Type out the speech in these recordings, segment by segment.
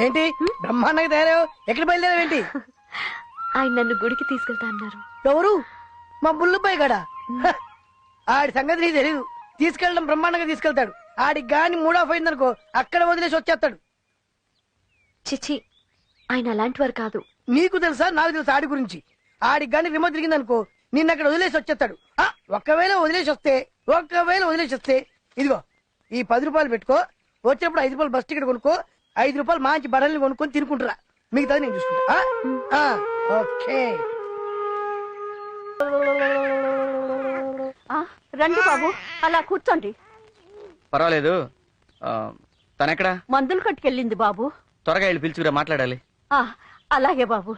ఏంటి బ్రహ్మాండంగా తయారవు? ఎక్కడ బయలుదేరావేంటి? ఆయన నన్ను గుడికి తీసుకెళ్తా అన్నారు. ఎవరు? మా బుల్లుబాయ్ గడా? ఆడి సంగతి నీకు తెలీదు. తీసుకెళ్ళడం బ్రహ్మాండంగా తీసుకెళ్తాడు. ఆడికి గాని మూడ్ ఆఫ్ అయిందనుకో అక్కడ వదిలేసి వచ్చేస్తాడు. చిచి, ఆయన అలాంటి వారు కాదు. నీకు తెలుసా నాకు తెలుసా ఆడి గురించి? ఆడికి గాని రిమోట్ తిరిగిందనుకో నిన్న అక్కడ వదిలేసి వచ్చేస్తాడు. ఒకవేళ వదిలేసి వస్తే ఇదిగో ఈ 10 రూపాయలు పెట్టుకో. వచ్చేప్పుడు 5 రూపాయలు బస్ టికెట్ కొనుక్కో. 5 రూపాయలు మంచి బట్టల్ని కొనుక్కొని తినుకుంటారా. మిగతాది నేను చూసుకుంటా. ఓకే రండి బాబు, అలా కూర్చోండి. పర్వాలేదు. తనెక్కడా? మందులు కట్టుకెళ్ళింది బాబు. త్వరగా వెళ్ళి పిలుచుకురా, మాట్లాడాలి. అలాగే బాబు.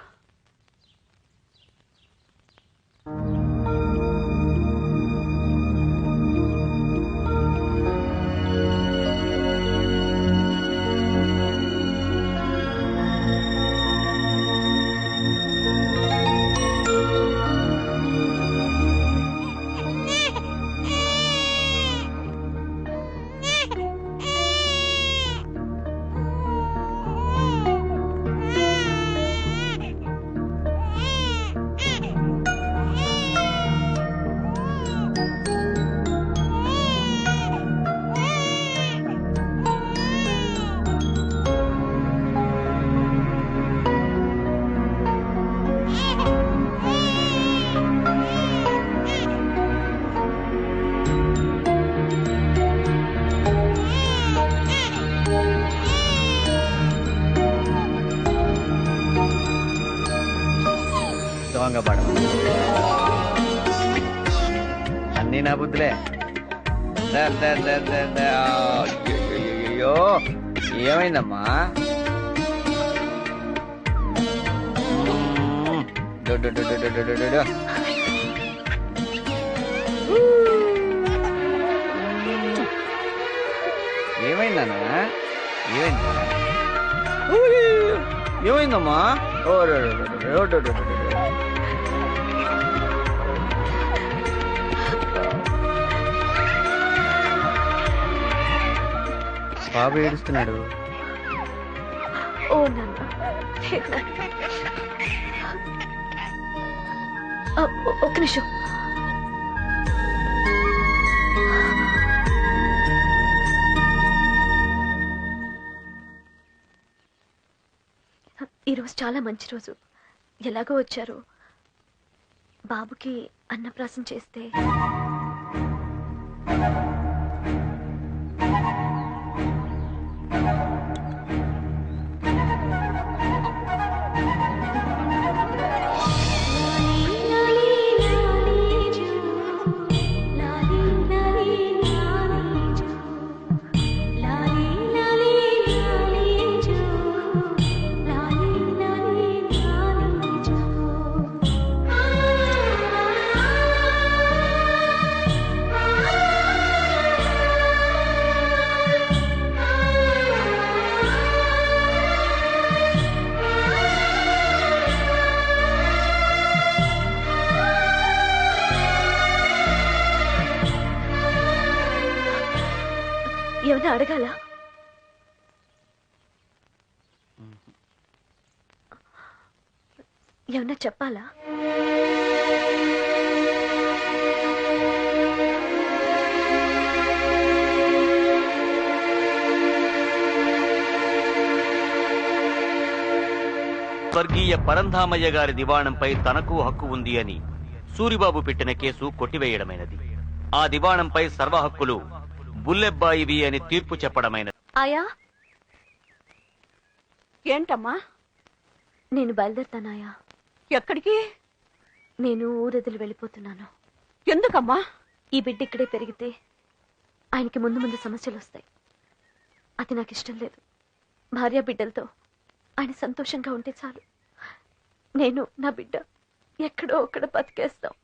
అన్నీ నా బుద్ధులే. అయ్యో ఏమైందమ్మా? ఏమైందన్నా? ఏమైందమ్మా? బాబు ఏడుస్తున్నాడు. ఓ నాన్న, ఒక్క నిమిషం. ఈరోజు చాలా మంచి రోజు. ఎలాగో వచ్చారు. బాబుకి అన్నప్రాసం చేస్తే ఏమైనా అడగాల? ఏమన్నా చెప్పాలా? స్వర్గీయ పరంధామయ్య గారి దివాణంపై తనకు హక్కు ఉంది అని సూరిబాబు పెట్టిన కేసు కొట్టివేయడమైనది. ఆ దివాణంపై సర్వ హక్కులు బుల్లెబ్బాయివి అని తీర్పు చెప్పడమైనది. ఆయా, ఏంటమ్మా? నేను బయలుదేరుతానాయా. ఎక్కడికి? నేను ఊరొదిలి వెళ్ళిపోతున్నాను. ఎందుకమ్మా? ఈ బిడ్డ ఇక్కడే పెరిగితే ఆయనకి ముందు ముందు సమస్యలు వస్తాయి. అది నాకు ఇష్టం లేదు. భార్య బిడ్డలతో ఆయన సంతోషంగా ఉంటే చాలు. నేను నా బిడ్డ ఎక్కడో ఒక్కడ బతికేస్తాం.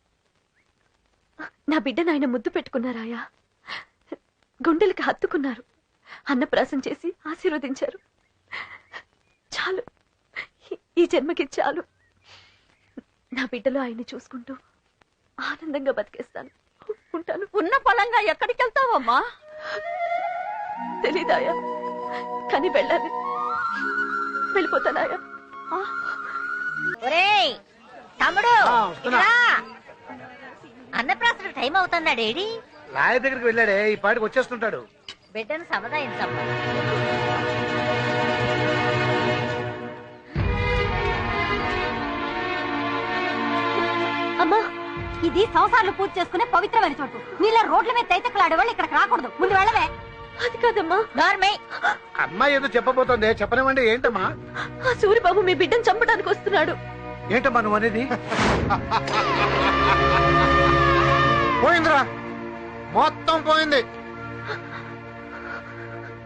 నా బిడ్డను ఆయన ముద్దు పెట్టుకున్నారాయా. గుండెలకి హత్తుకున్నారు. అన్నప్రాసం చేసి ఆశీర్వదించారు. చాలు, ఈ జన్మకి చాలు. నా బిడ్డలో ఆయన్ని చూసుకుంటూ ఆనందంగా బతికేస్తాను. ఉంటాను. ఉన్న పొలంగా ఎక్కడికి వెళ్తావమ్మా? తెలీదాయా, కానీ వెళ్ళాలి. వెళ్ళిపోతానాయా. ఒరేయ్ తమ్ముడు, వస్తున్నా. ఇట్రా. అన్నప్రాసనకు టైం అవుతున్నాడేడి. లాయ దగ్గరికి వెళ్ళాడే, ఈ పాటికి వచ్చేస్తుంటాడు. బిడ్డను సముదాయించమ్మా. అమ్మా, ఇది సంసారాలు పూజ చేసుకునే పవిత్రమైన చోటు. నీళ్ళ రోడ్ల మీద తైతక్కలాడేవాళ్ళు ఇక్కడికి రాకూడదు. ముందు వెళ్ళవే. అది కాదమ్మా. నార్మే. అమ్మాయి ఏదో చెప్పబోతోంది, చెప్పనివ్వండి. ఏంటమ్మా? ఆ సూరిబాబు మీ బిడ్డను చంపడానికి వస్తున్నాడు. ఏంటమ్మా నువ్వు అనేది? పోయిందిరా, మొత్తం పోయింది.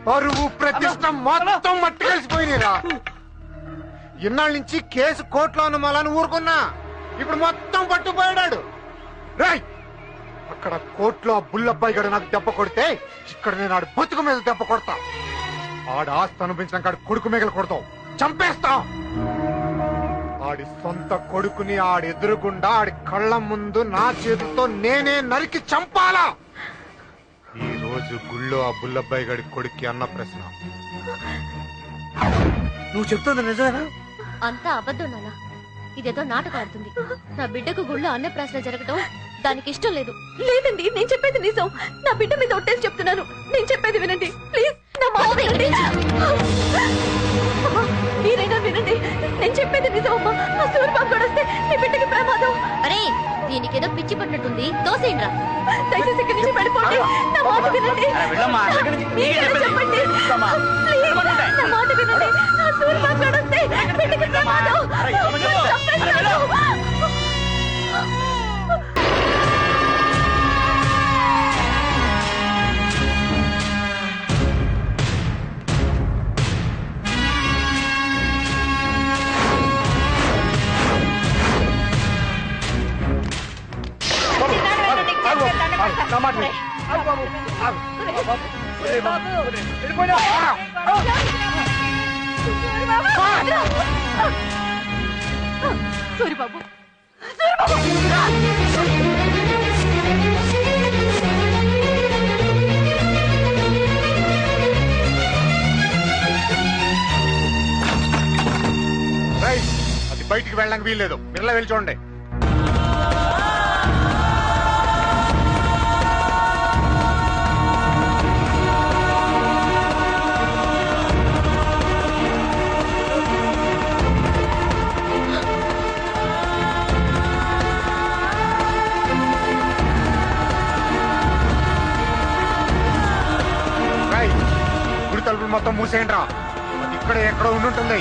పరువు ప్రతిష్ట మొత్తం మట్టి కలిసిపోయినరా. ఇన్నాళ్ళ నుంచి కేసు కోర్టులో ఉన్న మళ్ళా ఊరుకున్నా, ఇప్పుడు మొత్తం పట్టుపోయాడు. రై, అక్కడ కోర్టులో బుల్లబ్బాయి గడు నాకు దెబ్బ కొడితే, ఇక్కడ నేను ఆడి బతుకు మీద దెబ్బ కొడతా. ఆడ ఆస్తి అనుభవించిన కాడు కొడుకు మేకలు కొడతావు, చంపేస్తా. ఆడి సొంత కొడుకుని ఆడి ఎదురుగుండా ఆడి కళ్ళ ముందు నా చేతితో నేనే నరికి చంపాలా. ఈ రోజు గుళ్ళో ఆ బుల్లబ్బాయి గడి కొడుక్కి అన్న ప్రశ్న. నువ్వు చెప్తుంది నిజమేనా? అంతా అబద్ధం నాన్న. ఇదేదో నాటకం ఆడుతుంది. నా బిడ్డకు గుళ్ళో అన్నప్రాసన జరగటం దానికి ఇష్టం లేదు. లేదండి, నేను చెప్పేది నిజం. నా బిడ్డ మీద ఒట్టేసి చెప్తున్నాను. నేను చెప్పేది వినండి ప్లీజ్. నా మాట వినండి. అమ్మా, మీరైనా వినండి. నేను చెప్పేది నిజం అమ్మా. ఆ సూరిబాబు కూడా వస్తే నీ బిడ్డకి ప్రమాదం. అరే, దీనికి ఏదో పిచ్చి పట్టినట్టుంది. దోసేయండి రా. దయచేసి ఇక్కడి నుంచి వెళ్ళిపోండి. నా మాట వినండి. మీకేదో చెప్పండి. ప్లీజ్, నా మాట వినండి. ఆ సూరిబాబు కూడా వస్తే బిడ్డకి ప్రమాదం. చంపేస్తాను. సూరిబాబు, అది బయటికి వెళ్ళడానికి వీల్లేదు. మిర్లా వెళ్ళి చూడండి. గుడి తలుపులు మొత్తం మూసేయండి రా. అది ఇక్కడ ఎక్కడో ఉండుంటుంది.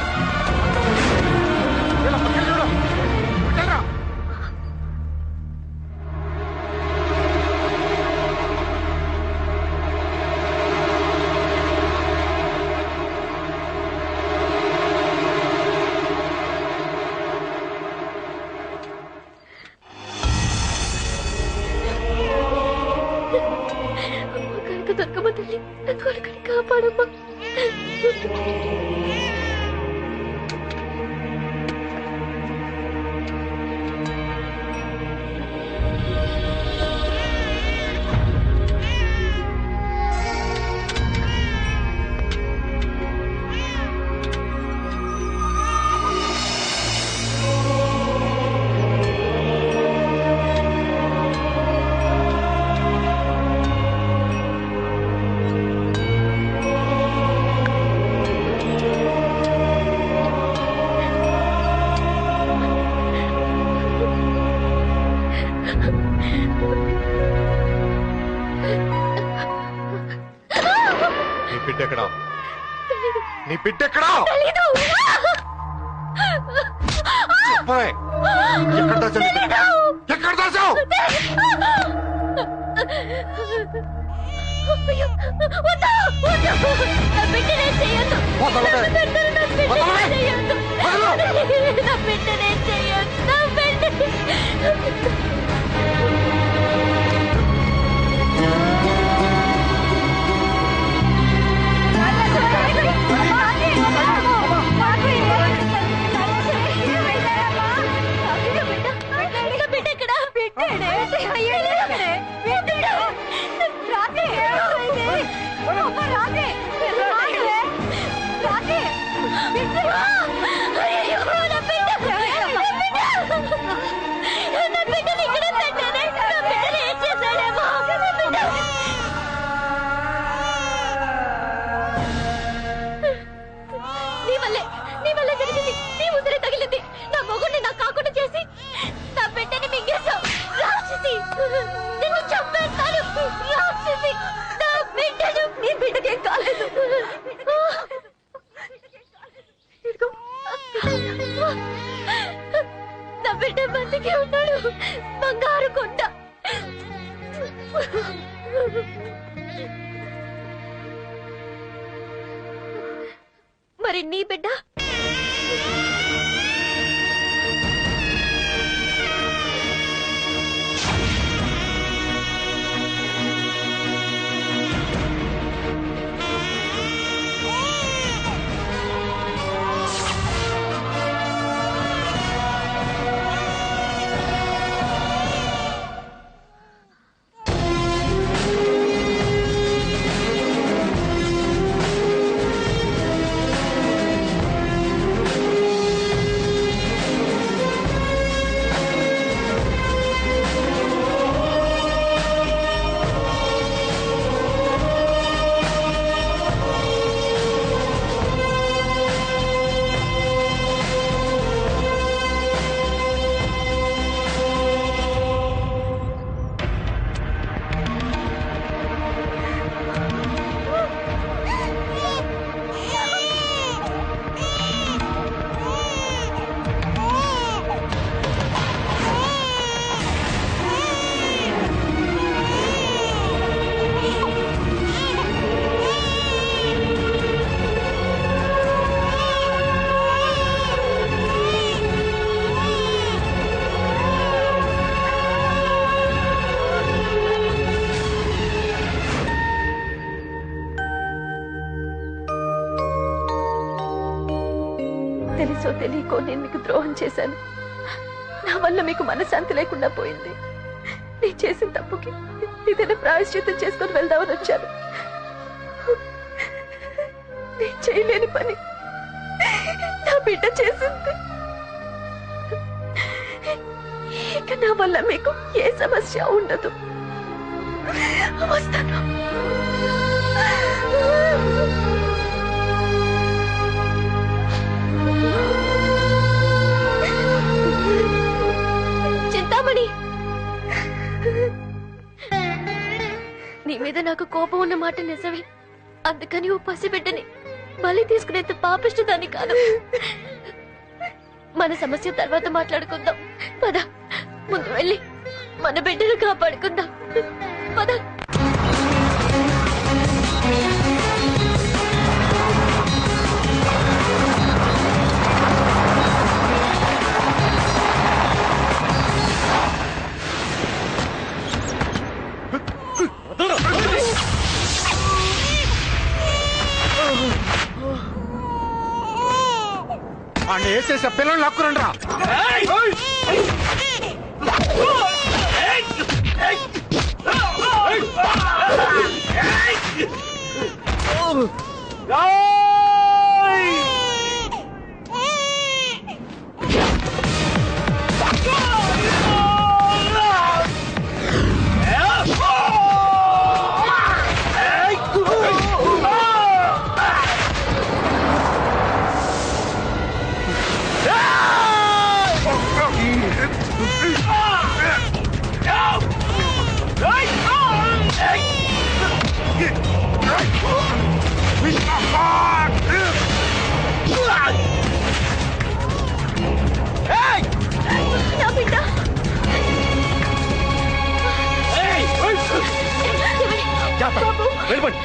కనుక దొరకమ్మ తల్లి, నా కొడుకుని కాపాడమ్మా. బిడ్డెక్కడా? నీ బిడ్డెక్కడా? ఎక్కడ దాచావు? ఎక్కడ దాచావు? రాజే బిడ్డకేం కాలేదు. ఇదిగో. నా బిడ్డ బతికే ఉన్నాడు. బంగారు కొండ. మరి నీ బిడ్డ? తెలుసో తెలియకో నేను మీకు ద్రోహం చేశాను. నా వల్ల మీకు మనశ్శాంతి లేకుండా పోయింది. నేను చేసిన తప్పుకి ఇదేనా ప్రాయశ్చిత్తం చేసుకొని వెళ్దామని వచ్చాను. నేను చేయలేని పని నా బిడ్డ చేసింది. ఇక నా వల్ల మీకు ఏ సమస్య ఉండదు. వస్తాను. చింతామణి, నీ మీద నాకు కోపం ఉన్న మాట నిజమే. అందుకని ఓ పసిబిడ్డని బలి తీసుకునేంత పాపిష్టిదాన్ని కాదు. మన సమస్య తర్వాత మాట్లాడుకుందాం. పద, ముందు వెళ్ళి మన బిడ్డను కాపాడుకుందాం. పద. వేసేసే పిల్లలు లాక్కురండి రా. వెళ్ళిపోండి.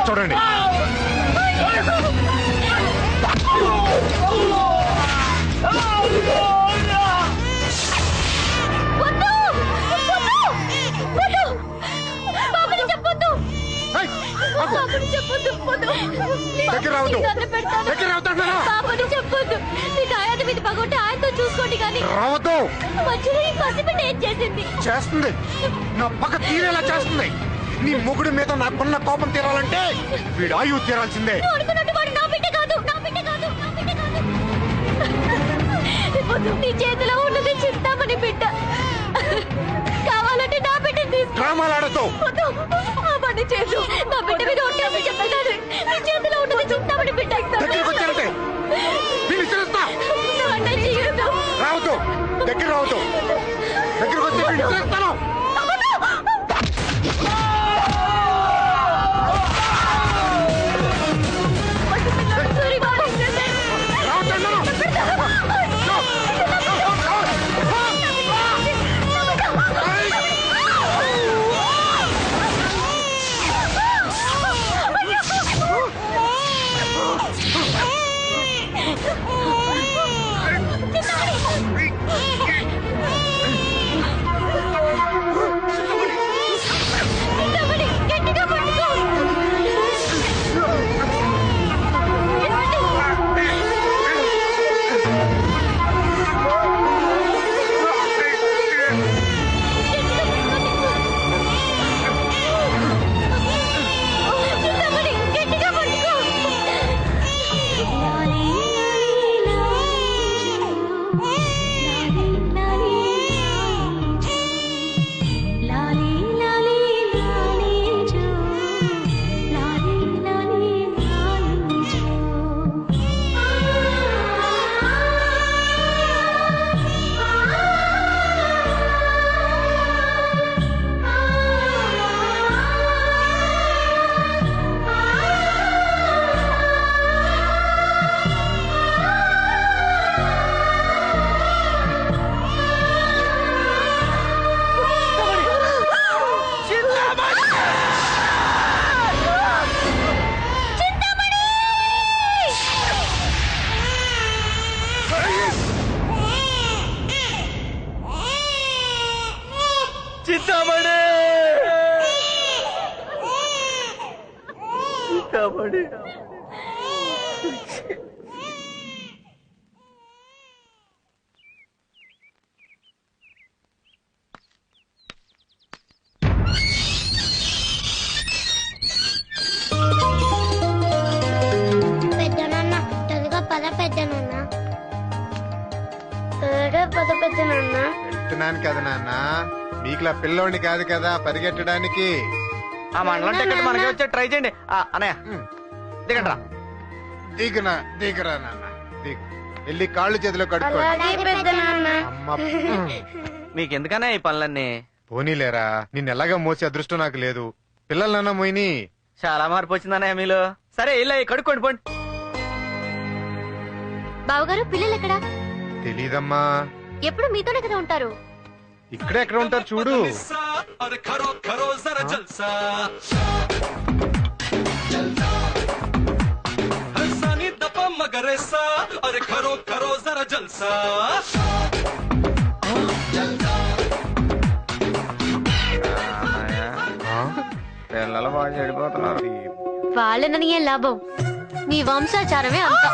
చూడండి. చెప్పొద్దు. నీకు ఆయన మీద పగొట్టి ఆయనతో చూసుకోండి. కానీ రావద్దు. మధ్యలో ఈ పసిబిడ్డ ఏం చేసింది? చేస్తుంది, నా పక్క తీరేలా చేస్తుంది. నీ మొగుడి మీద నాకున్న కోపం తీరాలంటే వీడు ఆయువు తీరాల్సిందే. అనుకున్నట్టు వాడు నా బిడ్డ కాదు, నా బిడ్డ కాదు, నా బిడ్డ కాదు. నీ చేతిలో ఉన్నది చింతామణి బిడ్డ. కావాలంటే నా బిడ్డని తీసుకో. డ్రామాలు ఆడతావు. వద్దు, ఆ పని చేయదు. నా బిడ్డ మీద ఒట్టేసి చెప్పేదాన్ని. నీ చేతిలో ఉన్నది చింతామణి బిడ్డ. దగ్గరికి వచ్చారంటే నేను ఇచ్చేస్తా. నా అన్నయ్య చేయొద్దు. రావద్దు, దగ్గర రావద్దు. దగ్గరికి వస్తే నేను ఇచ్చేస్తాను. సూరిబాబు, చింతామణి, గట్టిగా పట్టుకో. చింతామణి, గట్టిగా పట్టుకో. చింతామణి చింతామణి పెద్దనాన్న త్వరగా పద పెద్దనాన్న త్వరగా పద పెద్దనాన్న వెళ్తున్నాను కదా నాన్న, మీకులా పిల్లోడిని కాదు కదా పరిగెట్టడానికి. ఆ మండలం టికెట్ మనకి వచ్చే ట్రై చేయండి. అన్నయ్య దిగండి రా. దిగరా నాన్న, దిగు. వెళ్ళి కాళ్ళు చేతిలో కడుక్కోండి. అలాగే పెద్దనాన్న అమ్మ మీకు ఎందుకన్నా ఈ పనులన్నీ? పోనీలేరా, నిన్నెలాగా మోసే అదృష్టం నాకు లేదు. పిల్లలన్నా మోయిని. చాలా మార్పు వచ్చిందన్నయ్య మీలో. సరే ఇలా కడుక్కోండి పోండి. బావగారు, పిల్లలు ఎక్కడా? తెలీదమ్మా, ఎప్పుడు మీతోనే కదా ఉంటారు. ఇక్కడే ఎక్కడ ఉంటారు చూడు. పిల్లలు బాగా చెడిపోతున్నారు. వాళ్ళనని ఏం లాభం, మీ వంశాచారమే అంతా.